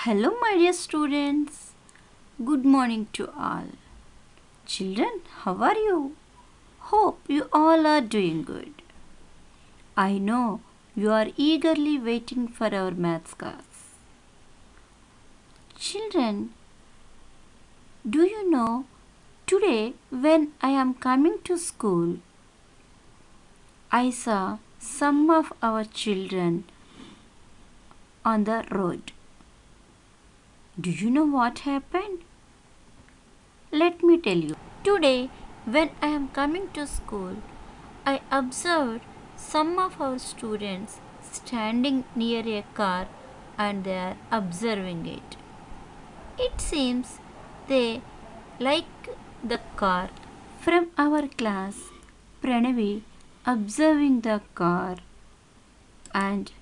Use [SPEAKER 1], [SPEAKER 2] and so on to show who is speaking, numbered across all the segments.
[SPEAKER 1] Hello, my dear students. Good morning to all. Children, how are you? Hope you all are doing good. I know you are eagerly waiting for our maths class. Children, do you know today when I am coming to school, I saw some of our children on the road. Do you know what happened? Let me tell you. Today, when I am coming to school, I observed some of our students standing near a car and they are observing it. It seems they like the car. From our class, Pranavi observing the car and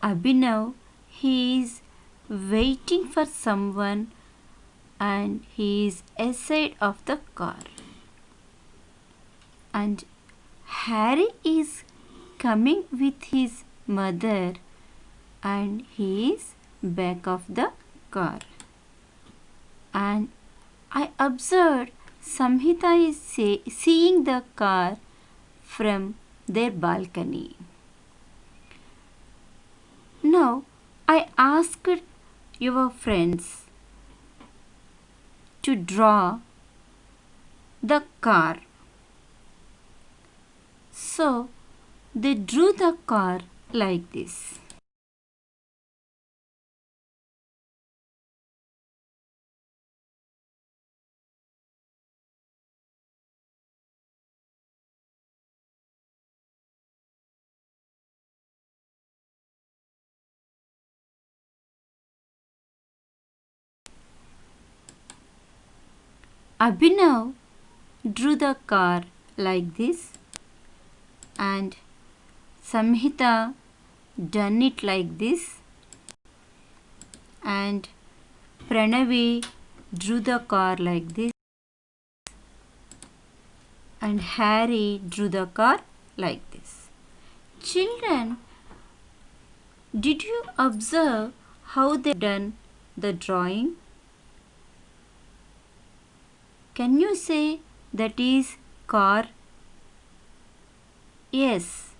[SPEAKER 1] Abhinav, he is waiting for someone and he is aside of the car. And Harry is coming with his mother and he is back of the car. And I observed Samhita is seeing the car from their balcony. Now I asked your friends to draw the car. So they drew the car like this. Abhinav drew the car like this and Samhita done it like this and Pranavi drew the car like this and Harry drew the car like this. Children, did you observe how they done the drawing? Can you say that is car? Yes.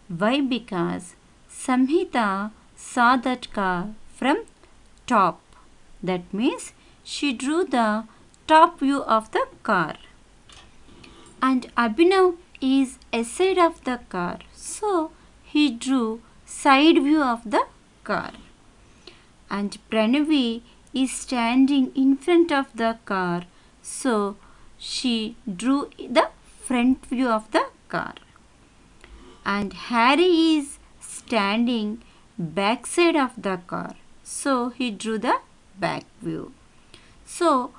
[SPEAKER 1] Why? Because Samhita saw that car from top. That means she drew the top view of the car. And Abhinav is aside of the car. So he drew side view of the car. And Pranavi is standing in front of the car. So she drew the front view of the car. And Harry is standing back side of the car. So he drew the back view. So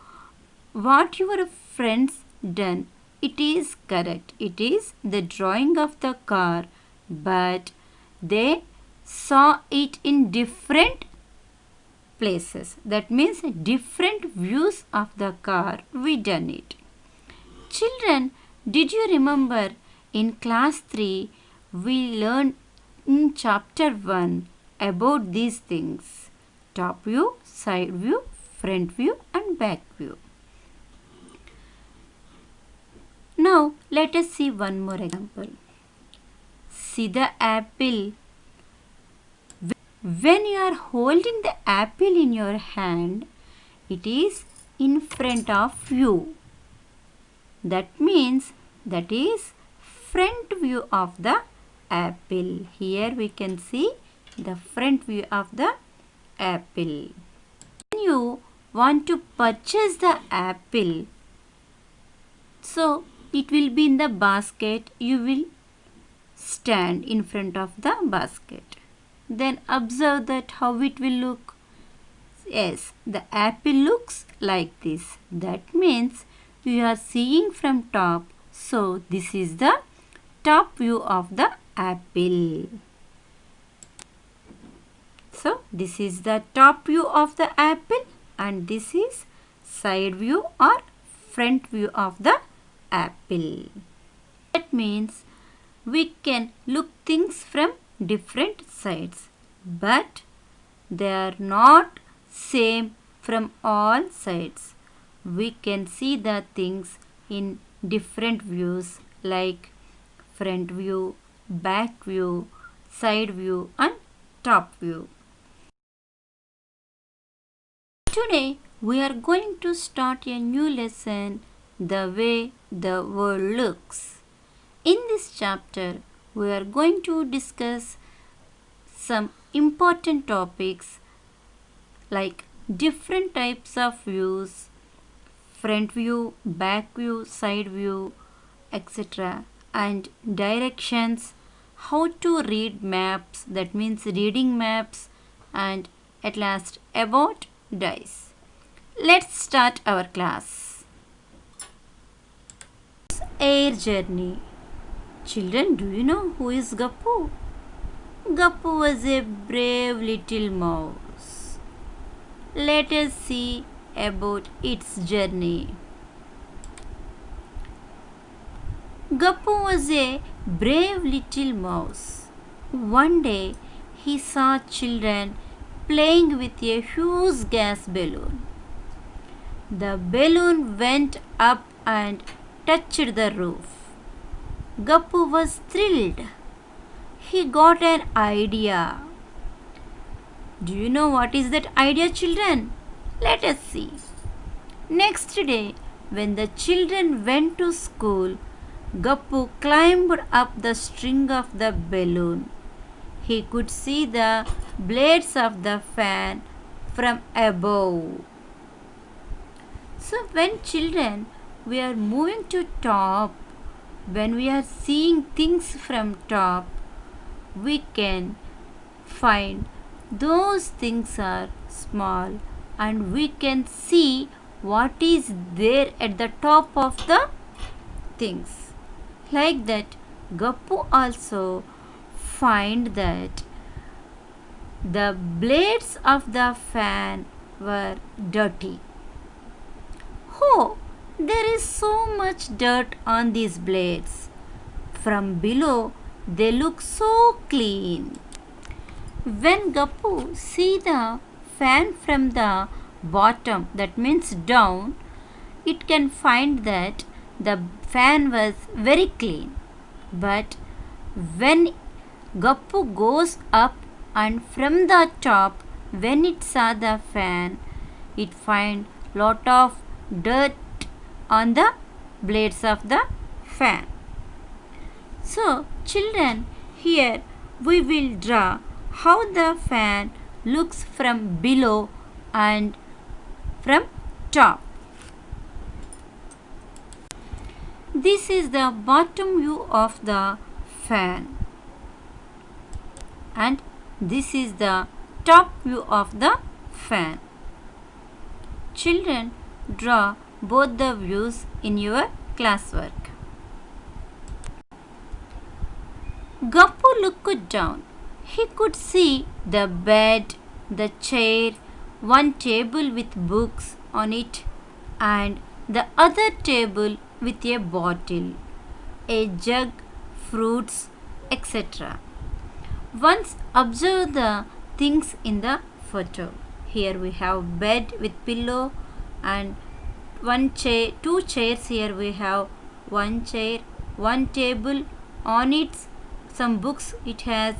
[SPEAKER 1] what your friends done, it is correct. It is the drawing of the car, but they saw it in different places. That means different views of the car we done it. Children, did you remember in class 3 we learned in chapter 1 about these things: top view, side view, front view and back view. Now let us see one more example. See the apple. When you are holding the apple in your hand, it is in front of you. That means that is front view of the apple. Here we can see the front view of the apple. When you want to purchase the apple, so it will be in the basket. You will stand in front of the basket. Then observe that how it will look. Yes, the apple looks like this. That means you are seeing from top. So this is the top view of the apple. So this is the top view of the apple and this is side view or front view of the apple. That means we can look things from different sides, but they are not same from all sides. We can see the things in different views like front view, back view, side view and top view. Today we are going to start a new lesson, the way the world looks. In this chapter we are going to discuss some important topics like different types of views, front view, back view, side view, etc. and directions, how to read maps, that means reading maps, and at last about dice. Let's start our class. Air journey. Children, do you know who is Gappu? Gappu was a brave little mouse. Let us see about its journey. Gappu was a brave little mouse. One day he saw children playing with a huge gas balloon. The balloon went up and touched the roof. Gappu was thrilled. He got an idea. Do you know what is that idea, children? Let us see. Next day, when the children went to school, Gappu climbed up the string of the balloon. He could see the blades of the fan from above. So when children, we are moving to top, when we are seeing things from top, we can find those things are small and we can see what is there at the top of the things. Like that, Gappu also find that the blades of the fan were dirty. Oh, there is so much dirt on these blades. From below, they look so clean. When Gappu see the fan from the bottom, that means down, it can find that the fan was very clean. But when Gappu goes up and from the top, when it saw the fan, it find lot of dirt on the blades of the fan. So children, here we will draw how the fan looks from below and from top. This is the bottom view of the fan and this is the top view of the fan. Children, draw both the views in your classwork. Gappu looked down. He could see the bed, the chair, one table with books on it and the other table with a bottle, a jug, fruits, etc. Once observe the things in the photo. Here we have bed with pillow and one chair, two chairs. Here we have one chair, one table, on it some books it has,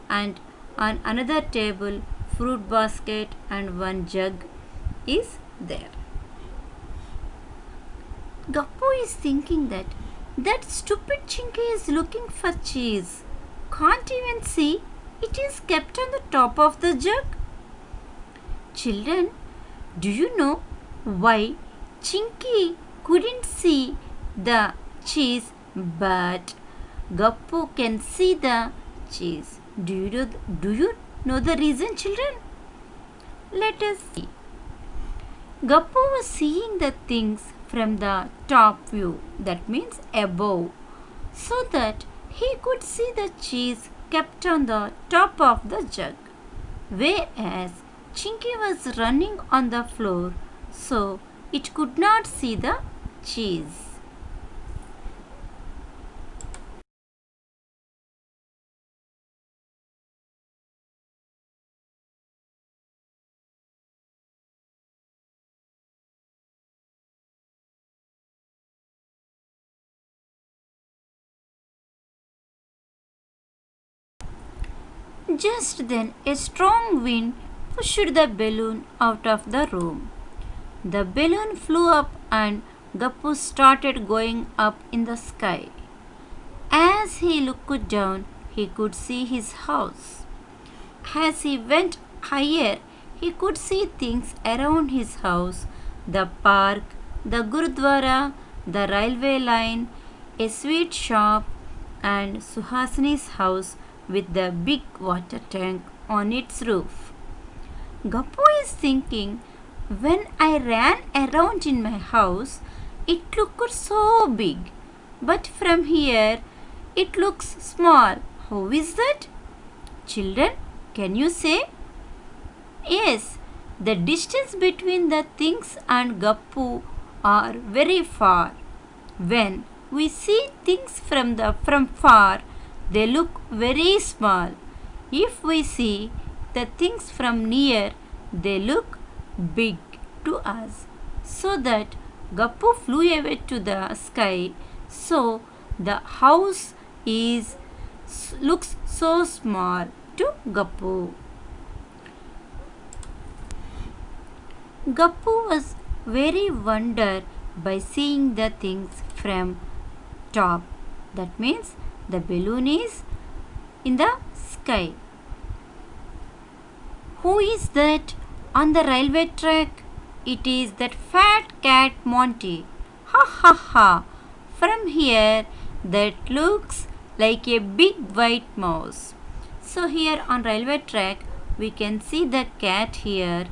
[SPEAKER 1] and on another table fruit basket and one jug is there. Gappu is thinking that stupid Chinky is looking for cheese. Can't even see it is kept on the top of the jug. Children, do you know why Chinky couldn't see the cheese but Gappu can see the cheese? Do you know the reason, children? Let us see. Gappu was seeing the things from the top view, that means above, so that he could see the cheese kept on the top of the jug, whereas Chinky was running on the floor, so it could not see the cheese. Just then a strong wind pushed the balloon out of the room. The balloon flew up and Gappu started going up in the sky. As he looked down, he could see his house. As he went higher, he could see things around his house: the park, the Gurudwara, the railway line, a sweet shop, and Suhasini's house with the big water tank on its roof. Gappu is thinking, when I ran around in my house, it looked so big, but from here it looks small. How is that? Children, can you say? Yes, the distance between the things and Gappu are very far. When we see things from far, they look very small. If we see the things from near, they look big to us. So that Gappu flew away to the sky. So the house looks so small to Gappu. Gappu was very wondered by seeing the things from top. That means the balloon is in the sky. Who is that on the railway track? It is that fat cat Monty. Ha ha ha! From here, that looks like a big white mouse. So here on railway track, we can see the cat here,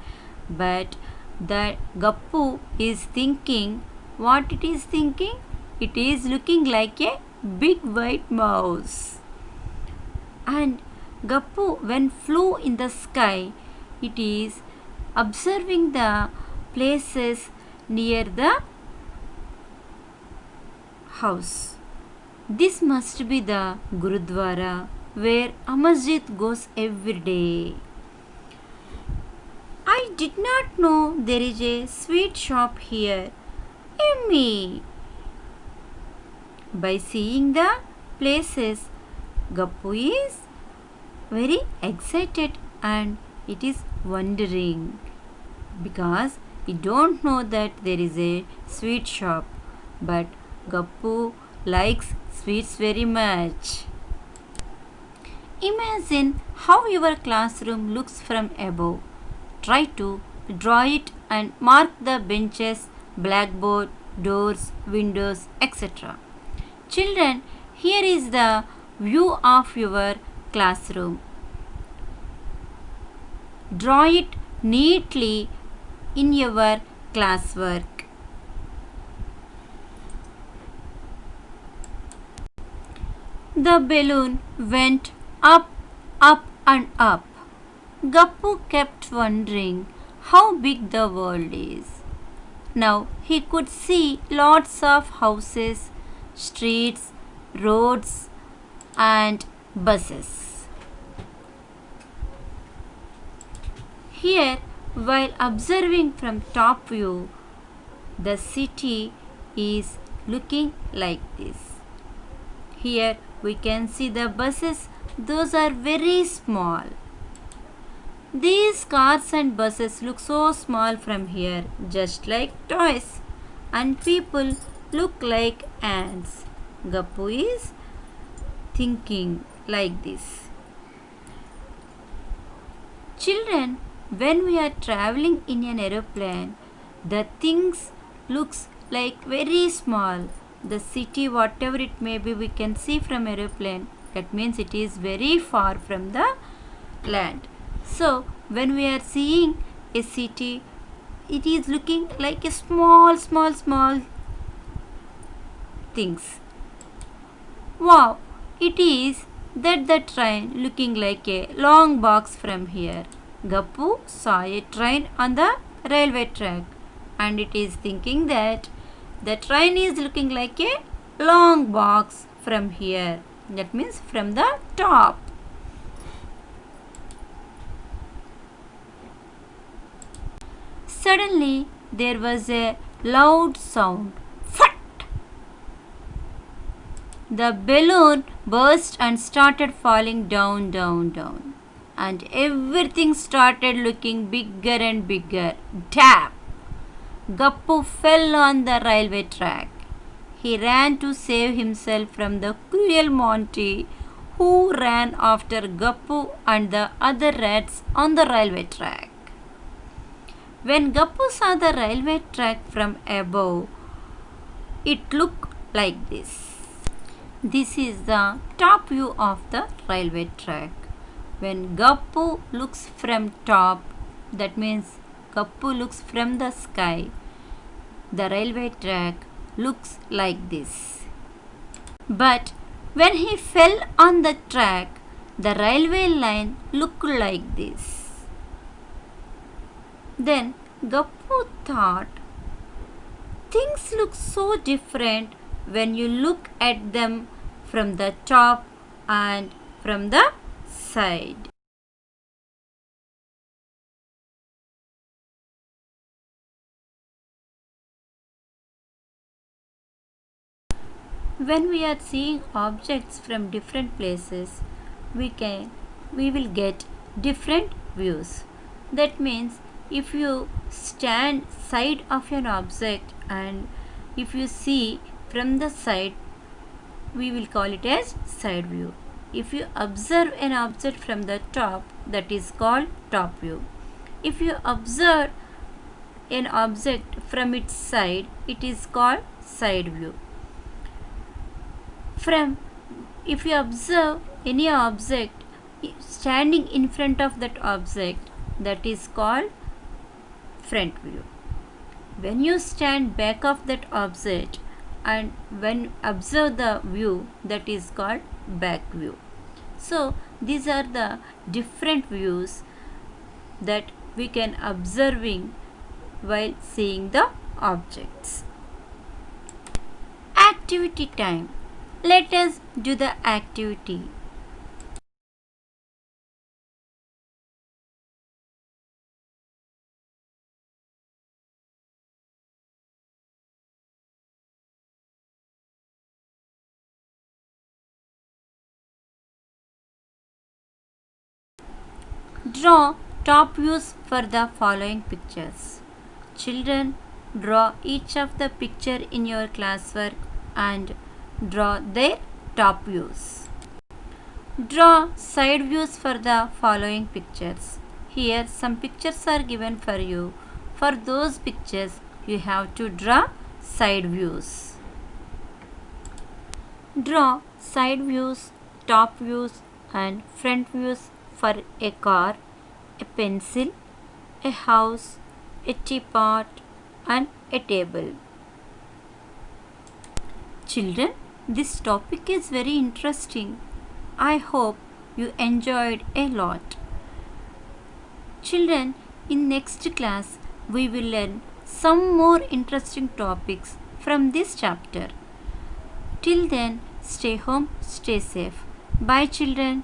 [SPEAKER 1] but the Gappu is thinking, what it is thinking? It is looking like a big white mouse. And Gappu, when flew in the sky, it is observing the places near the house. This must be the Gurudwara where Amarjit goes every day. I did not know there is a sweet shop here. Yummy! By seeing the places, Gappu is very excited and it is wondering because he don't know that there is a sweet shop, but Gappu likes sweets very much. Imagine how your classroom looks from above. Try to draw it and mark the benches, blackboard, doors, windows, etc. Children, here is the view of your classroom. Draw it neatly in your classwork. The balloon went up, up and up. Gappu kept wondering how big the world is. Now he could see lots of houses, streets, roads and buses. Here, while observing from top view, the city is looking like this. Here we can see the buses, those are very small. These cars and buses look so small from here, just like toys, and people look like ants. Gappu is thinking like this. Children, when we are traveling in an aeroplane, the things looks like very small. The city, whatever it may be, we can see from aeroplane. That means it is very far from the land. So when we are seeing a city, it is looking like a small things. Wow, it is that the train looking like a long box from here. Gappu saw a train on the railway track and it is thinking that the train is looking like a long box from here. That means from the top. Suddenly there was a loud sound. Fat! The balloon burst and started falling down. and everything started looking bigger and bigger. Tap! Gappu fell on the railway track. He ran to save himself from the cruel Monty, who ran after Gappu and the other rats on the railway track. When Gappu saw the railway track from above, it looked like this. This is the top view of the railway track. When Gappu looks from top, that means Gappu looks from the sky, the railway track looks like this. But when he fell on the track, the railway line looked like this. Then Gappu thought, things look so different when you look at them from the top and from the side. When we are seeing objects from different places, we will get different views. That means if you stand side of an object and if you see from the side, we will call it as side view. If you observe an object from the top, that is called top view. If you observe an object from its side, it is called side view. If you observe any object standing in front of that object, that is called front view. When you stand back of that object and when observe the view, that is called back view. So these are the different views that we can observing while seeing the objects. Activity time. Let us do the activity. Draw top views for the following pictures. Children, draw each of the picture in your classwork and draw their top views. Draw side views for the following pictures. Here some pictures are given for you. For those pictures you have to draw side views. Draw side views, top views and front views for a car, a pencil, a house, a teapot and a table. Children, this topic is very interesting. I hope you enjoyed a lot. Children, in next class we will learn some more interesting topics from this chapter. Till then, stay home, stay safe. Bye children.